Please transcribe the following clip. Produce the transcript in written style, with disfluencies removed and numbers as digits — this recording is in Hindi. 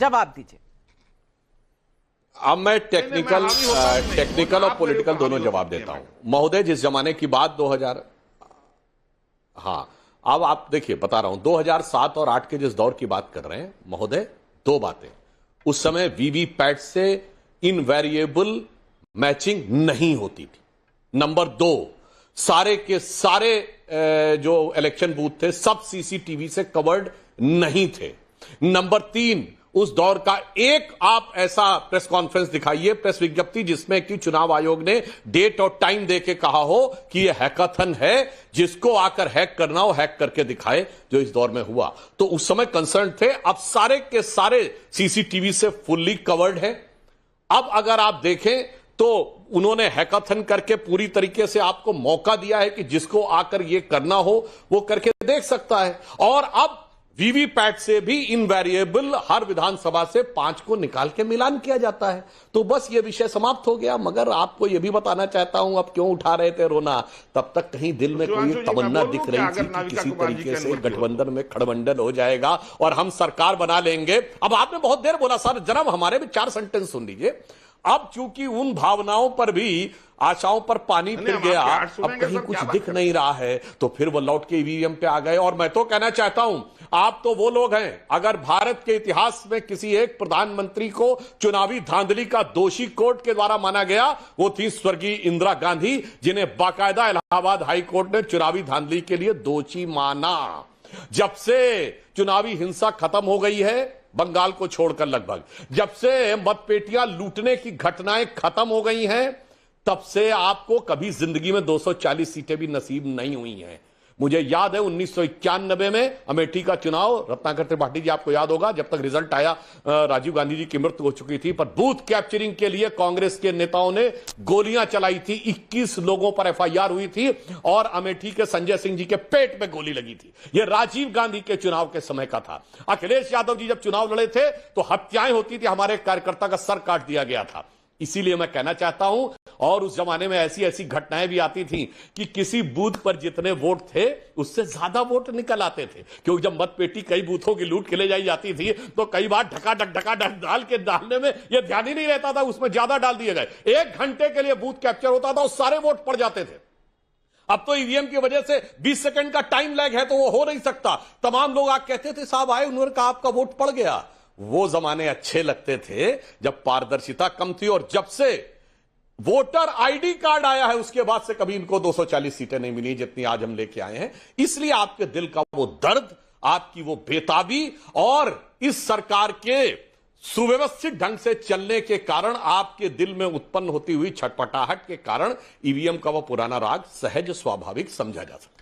जवाब दीजिए। अब मैं टेक्निकल और पॉलिटिकल दोनों जवाब देता हूं। महोदय, जिस जमाने की बात 2000, हाँ, अब आप देखिए, बता रहा हूं, 2007 और 8 के जिस दौर की बात कर रहे हैं महोदय, दो बातें। उस समय वीवीपैट से इनवेरिएबल मैचिंग नहीं होती थी। नंबर दो, सारे के सारे जो इलेक्शन बूथ थे सब सीसीटीवी से कवर्ड नहीं थे। नंबर तीन, उस दौर का एक आप ऐसा प्रेस कॉन्फ्रेंस दिखाइए, प्रेस विज्ञप्ति, जिसमें कि चुनाव आयोग ने डेट और टाइम देके कहा हो कि यह हैकाथन है, जिसको आकर हैक करना हो हैक करके दिखाए, जो इस दौर में हुआ। तो उस समय कंसर्न थे। अब सारे के सारे सीसीटीवी से फुल्ली कवर्ड है। अब अगर आप देखें तो उन्होंने हैकाथन करके पूरी तरीके से आपको मौका दिया है कि जिसको आकर यह करना हो वो करके देख सकता है। और अब वीवीपैट से भी इनवेरिएबल हर विधानसभा से 5 को निकाल के मिलान किया जाता है। तो बस ये विषय समाप्त हो गया। मगर आपको यह भी बताना चाहता हूं, अब क्यों उठा रहे थे रोना, तब तक कहीं दिल में कोई तमन्ना दिख रही थी कि किसी तरीके से गठबंधन में खड़बंडल हो जाएगा और हम सरकार बना लेंगे। अब आपने बहुत देर बोला सर, जनाब हमारे भी 4 सेंटेंस सुन लीजिए। अब चूंकि उन भावनाओं पर भी, आशाओं पर पानी फिर गया, अब कहीं कुछ दिख नहीं रहा है, तो फिर वो लौट के ईवीएम पे आ गए। और मैं तो कहना चाहता हूं, आप तो वो लोग हैं, अगर भारत के इतिहास में किसी एक प्रधानमंत्री को चुनावी धांधली का दोषी कोर्ट के द्वारा माना गया, वो थी स्वर्गीय इंदिरा गांधी, जिन्हें बाकायदा इलाहाबाद हाई कोर्ट ने चुनावी धांधली के लिए दोषी माना। जब से चुनावी हिंसा खत्म हो गई है, बंगाल को छोड़कर लगभग, जब से मतपेटियां लूटने की घटनाएं खत्म हो गई हैं, तब से आपको कभी जिंदगी में 240 सीटें भी नसीब नहीं हुई हैं। मुझे याद है 1991 में अमेठी का चुनाव, रत्नाकर त्रिपाठी जी आपको याद होगा, जब तक रिजल्ट आया राजीव गांधी जी की मृत्यु हो चुकी थी, पर बूथ कैप्चरिंग के लिए कांग्रेस के नेताओं ने गोलियां चलाई थी। 21 लोगों पर एफआईआर हुई थी और अमेठी के संजय सिंह जी के पेट में गोली लगी थी। यह राजीव गांधी के चुनाव के समय का था। अखिलेश यादव जी जब चुनाव लड़े थे तो हत्याएं होती थी, हमारे कार्यकर्ता का सर काट दिया गया था। इसीलिए मैं कहना चाहता हूं, और उस जमाने में ऐसी ऐसी घटनाएं भी आती थी कि किसी बूथ पर जितने वोट थे उससे ज्यादा वोट निकल आते थे, क्योंकि जब मतपेटी कई बूथों की लूट के ले जाई जाती थी तो कई बार ढका डाल के डालने में यह ध्यान ही नहीं रहता था, उसमें ज्यादा डाल दिए गए। 1 घंटे के लिए बूथ कैप्चर होता था और सारे वोट पड़ जाते थे। अब तो ईवीएम की वजह से 20 सेकंड का टाइम लैग है, तो वो हो नहीं सकता। तमाम लोग आके कहते थे साहब आए, उन्होंने कहा आपका वोट पड़ गया। वो जमाने अच्छे लगते थे जब पारदर्शिता कम थी। और जब से वोटर आईडी कार्ड आया है उसके बाद से कभी इनको 240 सीटें नहीं मिली जितनी आज हम लेके आए हैं। इसलिए आपके दिल का वो दर्द, आपकी वो बेताबी और इस सरकार के सुव्यवस्थित ढंग से चलने के कारण आपके दिल में उत्पन्न होती हुई छटपटाहट के कारण ईवीएम का वो पुराना राग सहज स्वाभाविक समझा जा सकता है।